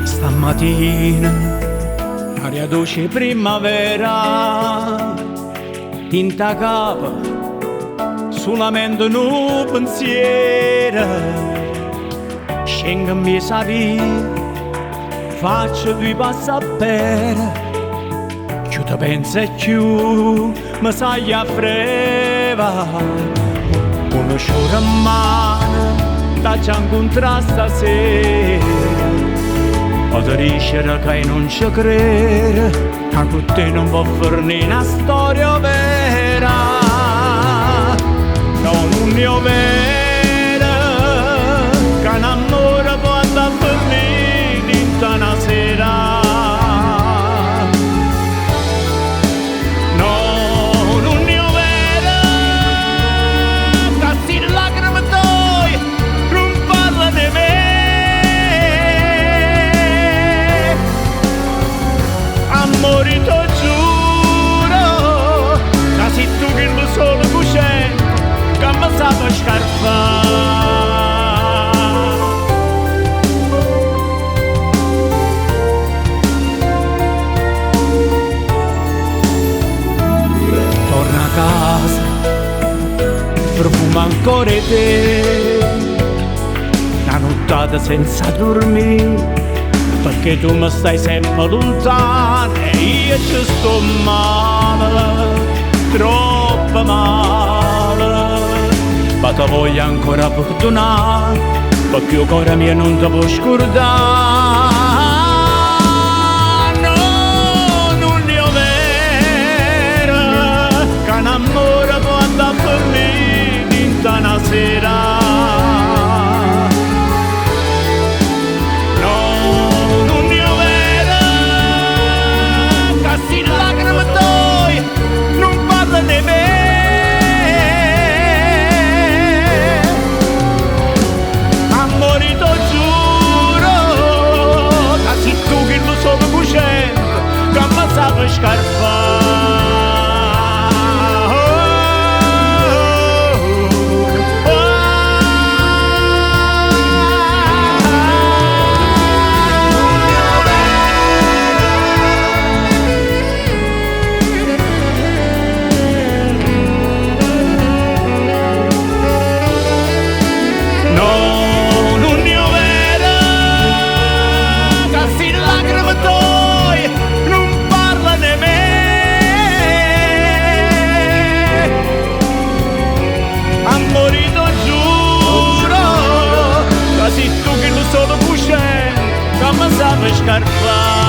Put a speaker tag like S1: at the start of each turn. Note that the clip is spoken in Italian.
S1: Stamattina, aria dolce primavera, tinta capa, solamente un pensiero. Scendo in mesa via, faccio due passi a pera, più ti penso e più mi sai a freva. Uno sciore in mano, da già incontrare stasera. Posso dicere che non ci credo, che con te non può fornire una storia vera. No, non è vera, che un amore può andare a finire in una sera. No, non è vera, che se lacrime tue non parla di me. Amore, ti giuro, che sei tu che mi sono cosciente, che mi sape scarfare. Torna a casa, profuma ancora di te, una nottata senza dormire, perché tu mi stai sempre lontano e io ci sto male, troppo male. Ma ti voglio ancora perdonare, perché il cuore mio non ti può scordare. No, non è vero, che un amore può andare a finire in una sera. Sei tu che non sono cosciente, che mi sape scarfare.